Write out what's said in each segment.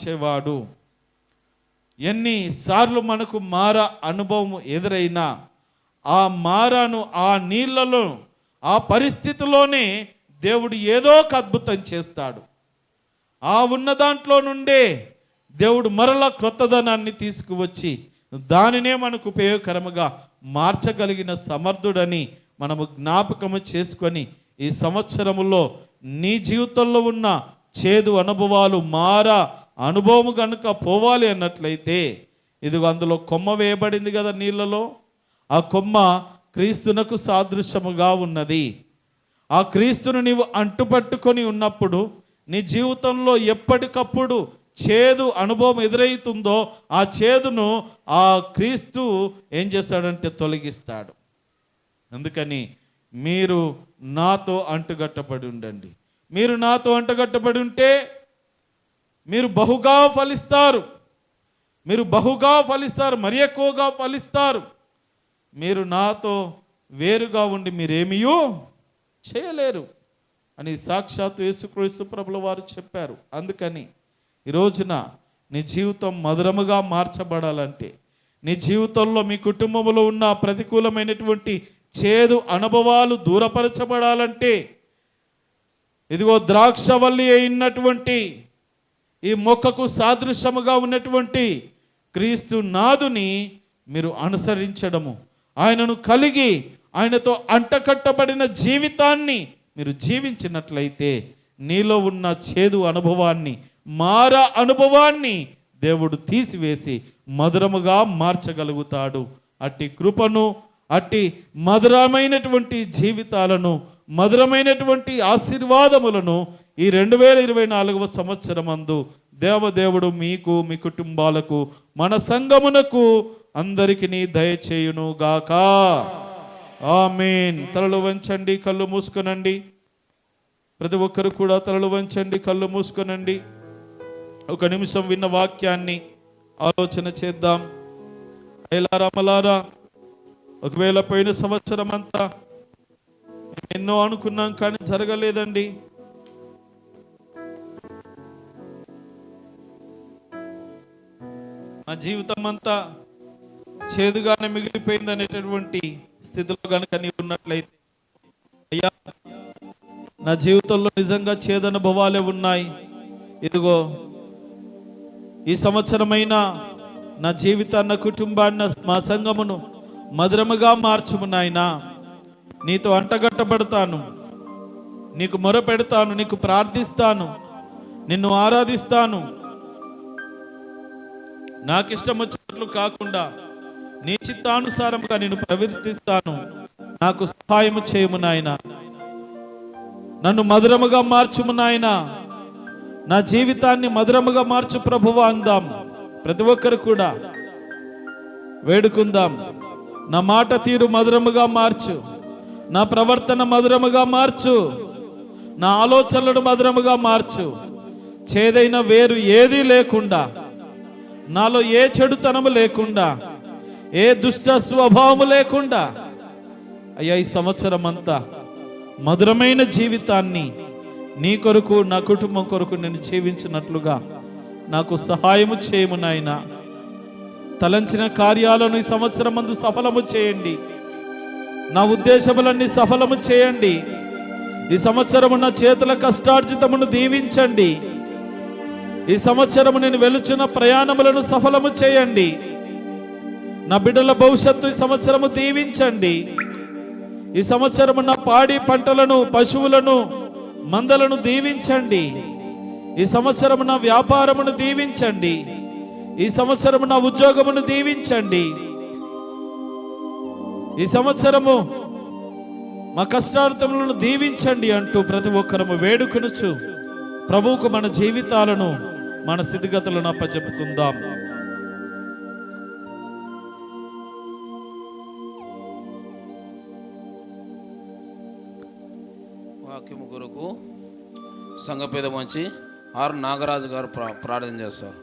మార్చేవాడు. ఎన్నిసార్లు మనకు మార అనుభవం ఎదురైనా ఆ మారాను, ఆ నీళ్ళలో, ఆ పరిస్థితిలోనే దేవుడు ఏదో ఒక అద్భుతం చేస్తాడు. ఆ ఉన్న దాంట్లో నుండే దేవుడు మరలా క్రొత్తదనాన్ని తీసుకువచ్చి దానినే మనకు ఉపయోగకరముగా మార్చగలిగిన సమర్థుడని మనము జ్ఞాపకము చేసుకొని ఈ సంవత్సరములో నీ జీవితంలో ఉన్న చేదు అనుభవాలు మారా అనుభవము కనుక పోవాలి అన్నట్లయితే, ఇదిగో అందులో కొమ్మ వేయబడింది కదా నీళ్ళలో. ఆ కొమ్మ క్రీస్తునకు సాదృశ్యముగా ఉన్నది. ఆ క్రీస్తును నీవు అంటుపట్టుకొని ఉన్నప్పుడు నీ జీవితంలో ఎప్పటికప్పుడు చేదు అనుభవం ఎదురవుతుందో ఆ చేదును ఆ క్రీస్తు ఏం చేస్తాడంటే తొలగిస్తాడు. అందుకని మీరు నాతో అంటుగట్టబడి ఉండండి. మీరు నాతో అంటుగట్టబడి ఉంటే మీరు బహుగా ఫలిస్తారు. మీరు బహుగా ఫలిస్తారు, మరి ఎక్కువగా ఫలిస్తారు. మీరు నాతో వేరుగా ఉండి మీరేమీయూ చేయలేరు అని సాక్షాత్తు యేసుక్రీస్తు ప్రభుల వారు చెప్పారు. అందుకని ఈ రోజున నీ జీవితం మధురముగా మార్చబడాలంటే, నీ జీవితంలో మీ కుటుంబంలో ఉన్న ప్రతికూలమైనటువంటి చేదు అనుభవాలు దూరపరచబడాలంటే, ఇదిగో ద్రాక్షవల్లి అయినటువంటి ఈ మొక్కకు సాదృశ్యముగా ఉన్నటువంటి క్రీస్తు నాదుని మీరు అనుసరించడము, ఆయనను కలిగి ఆయనతో అంటకట్టబడిన జీవితాన్ని మీరు జీవించినట్లయితే నీలో ఉన్న చేదు అనుభవాన్ని, మార అనుభవాన్ని దేవుడు తీసివేసి మధురముగా మార్చగలుగుతాడు. అట్టి కృపను, అట్టి మధురమైనటువంటి జీవితాలను, మధురమైనటువంటి ఆశీర్వాదములను ఈ 2024వ సంవత్సరమందు దేవదేవుడు మీకు, మీ కుటుంబాలకు, మన సంఘమునకు అందరికీ దయచేయును గాక. ఆమేన్. తలలు వంచండి, కళ్ళు మూసుకొనండి. ప్రతి ఒక్కరు కూడా తలలు వంచండి, కళ్ళు మూసుకొనండి. ఒక నిమిషం విన్న వాక్యాన్ని ఆలోచన చేద్దాం. అమలారా, ఒకవేళ పోయిన సంవత్సరం అంతా ఎన్నో అనుకున్నాం కానీ జరగలేదండి. మా జీవితం అంతా చేదుగానే మిగిలిపోయింది అనేటటువంటి స్థితిలో కనుక నీవు ఉన్నట్లయితే, అయ్యా నా జీవితంలో నిజంగా చేదనుభవాలే ఉన్నాయి, ఇదిగో ఈ సంవత్సరమైనా నా జీవితాన్ని, కుటుంబాన్ని, మా సంఘమును మధురముగా మార్చుము నాయనా. నీతో అంటగట్టబడతాను, నీకు మొరపెడతాను, నీకు ప్రార్థిస్తాను, నిన్ను ఆరాధిస్తాను. నాకు ఇష్టం వచ్చినట్లు కాకుండా నీ చిత్తానుసారంగా నేను ప్రవర్తిస్తాను. నాకు సహాయము చేయము నాయనా. నన్ను మధురముగా మార్చుము నాయనా. నా జీవితాన్ని మధురముగా మార్చు ప్రభువా అందాం. ప్రతి ఒక్కరు కూడా వేడుకుందాం. నా మాట తీరు మధురముగా మార్చు, నా ప్రవర్తన మధురముగా మార్చు, నా ఆలోచనలను మధురముగా మార్చు. చేదైన వేరు ఏదీ లేకుండా, నాలో ఏ చెడుతనము లేకుండా, ఏ దుష్ట స్వభావము లేకుండా, అయ్యా ఈ సంవత్సరం అంతా మధురమైన జీవితాన్ని నీ కొరకు, నా కుటుంబం కొరకు నేను జీవించినట్లుగా నాకు సహాయము చేయము నాయనా. తలంచిన కార్యాలను ఈ సంవత్సరం మందు సఫలము చేయండి. నా ఉద్దేశములన్నీ సఫలము చేయండి. ఈ సంవత్సరము నా చేతుల కష్టార్జితమును దీవించండి. ఈ సంవత్సరము నేను వెలుచున్న ప్రయాణములను సఫలము చేయండి. నా బిడ్డల భవిష్యత్తు ఈ సంవత్సరము దీవించండి. ఈ సంవత్సరము నా పాడి పంటలను, పశువులను, మందలను దీవించండి. ఈ సంవత్సరము నా వ్యాపారమును దీవించండి. ఈ సంవత్సరము నా ఉద్యోగమును దీవించండి. ఈ సంవత్సరము మా కష్టార్థములను దీవించండి అంటూ ప్రతి ఒక్కరము వేడుకొనుచు ప్రభువుకు మన జీవితాలను, మన స్థితిగతులను అప్పచెప్పుకుందాం. వాక్యము కొరకు సంఘ పేద మంచి ఆర్ నాగరాజు గారు ప్రార్థన చేస్తారు.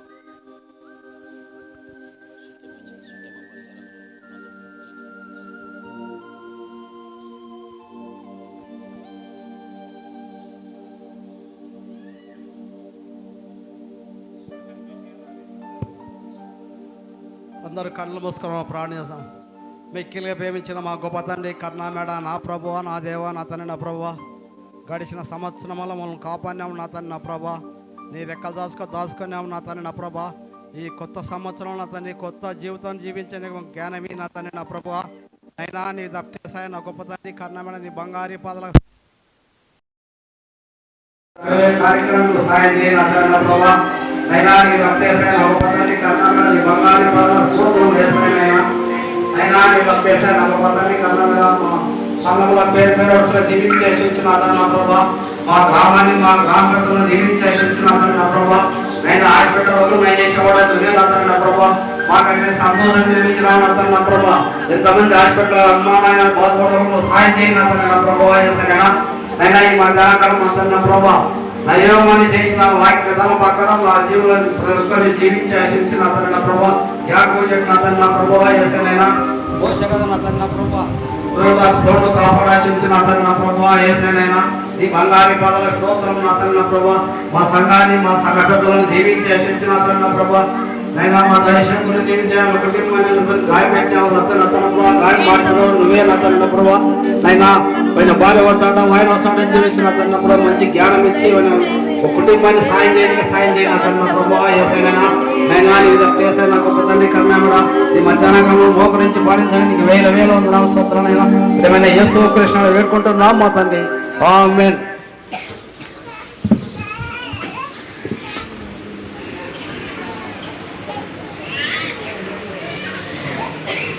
అందరూ కళ్ళు మూసుకొని ప్రార్థిస్తాం. మిక్కిలిగా ప్రేమించిన మా గొప్ప తండ్రి కరుణామేడ నా ప్రభువ, నా దేవ, నా తండ్రి, నా ప్రభువ, గడిచిన సంవత్సరంలో మమ్మల్ని కాపాడినాము నా తండ్రి, నా ప్రభా. నీ రెక్కలు దాచుకున్నాము నా తండ్రి, నా ప్రభా. ఈ కొత్త సంవత్సరం నా తండ్రి, కొత్త జీవితం జీవించే జ్ఞానమే నా తండ్రి, నా ప్రభువ. అయినా నీ దప్తేసాయ నా గొప్ప తండ్రి కరుణామేడ నీ బంగారీ పాదల కార్యక్రమంలో సాయం చేయ నా తండ్రి, నా ప్రభా. అయినా నీ దప్తేసాయ నా గొప్ప తండ్రి కరుణామేడ నీ బంగారీ పాదల సూత్రం వేసాయనైనా. అయినా నీ దప్తేసాయ నా గొప్ప తండ్రి కరుణామేడ సంఘముల పేరు పేరు దీవించేసి నా తండ్రి, నా ప్రభా. మా గ్రామాన్ని మా గ్రామస్తులను దీవించేసి నా తండ్రి, నా ప్రభా. నేను ఆడబిడ్డ రోజులు నేను చేసేవాడు నా తండ్రి, నా ప్రభా. మాకైతే సంతోషం నిర్మించిన నా తండ్రి, నా ప్రభా. ఎంతమంది హాస్పిటల్ అమ్మానాయన బాధపడడంలో సాయం చేయి నా తండ్రి, నా ప్రభా. అయినా ఈ మా జానకాలం నా తండ్రి, నా ప్రభా. నయోమని చేసిన వాక్య తమ ప్రకారం నా జీవులను జీవించేసి నా తండ్రి, నా ప్రభా. యాకూబు చెప్పిన నా తండ్రి, నా ప్రభా. ఏసైనా పోషకత నా తండ్రి, నా ప్రభా. తోడు కాపాడాల్సిన నా తండ్రి, నా ప్రభా. ఏసైనా ఈ బంగారి పాదల స్తోత్రం నా తండ్రి, నా ప్రభా. మా సంఘాన్ని మా సంఘటనలను దీవించేసి నా తండ్రి, నా ప్రభా. నైనా మా దేశం గురించి జీవించాము, కుటుంబాన్ని గాయం పెట్టాము గాయం మార్చడం నువ్వే నా తండ్రి, నా ప్రభా. నైనా ఆయన భార్య వస్తాడం ఆయన వస్తాడని జీవించిన నా తండ్రి, నా ప్రభా. మంచి జ్ఞానం ఇచ్చి ఒక కుటుంబాన్ని సాయం చేయాలి నా తండ్రి, నా ప్రభా. ఏసైనా నైనా నీ చేసే నా గొప్ప తండ్రి కరుణామేడ ఈ మధ్యాహ్నం మోకరించి పాటించడానికి నీకు వేల వేల స్తోత్రాలైనా ఏమైనా యేసు కృష్ణ వేడుకుంటున్నాం మా తండ్రి. ఆమేన్.